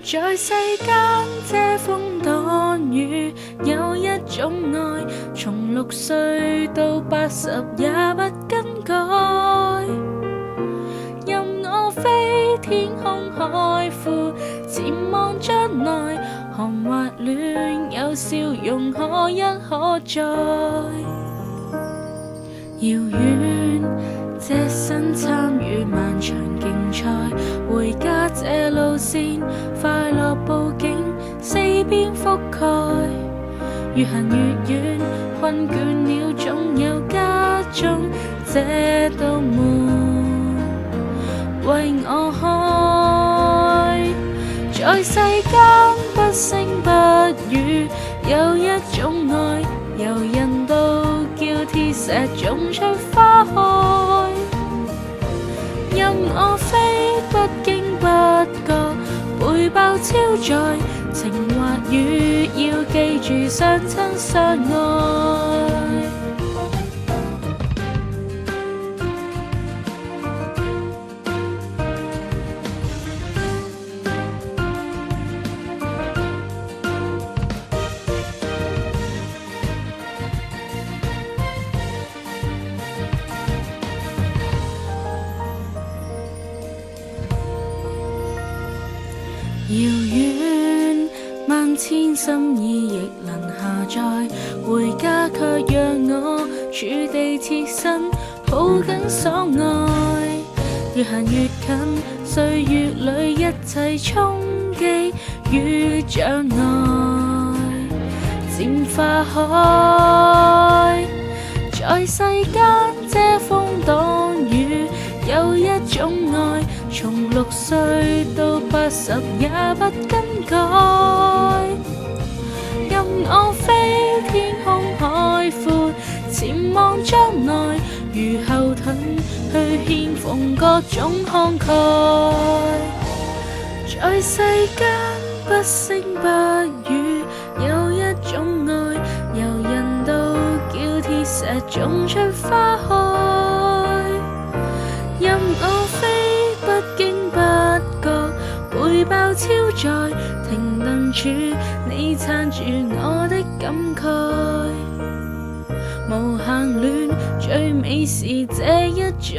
在世間遮風擋雨，有一種愛，從6歲到80也不更改。任我飛天空海闊，潛望將來，寒或暖，有笑容可一可再。遙遠這身參與漫長競賽，回家這路線，快樂佈景四邊覆蓋。越行越遠，困倦了總有家中這道門為我開。在世間不聲不語，有一種愛，由人到叫鐵石種出花開。任我飛，不經不覺背包超載，情或雨要記住相親相愛。遙遠萬千心意亦能下載，回家卻讓我駐地貼身抱緊所愛。越行越近，歲月裏一切衝擊與障礙漸化開。在世間遮風擋雨，有一種愛，從6歲到80也不更改。任我飛天空海闊，潛望將來，如後盾去獻奉各種慷慨。在世間不聲不語，有一種愛，由人到叫鐵石種出花開。任我飛，不經不覺背包超載，停頓處你撐住我的感慨。無限戀，最美是這一種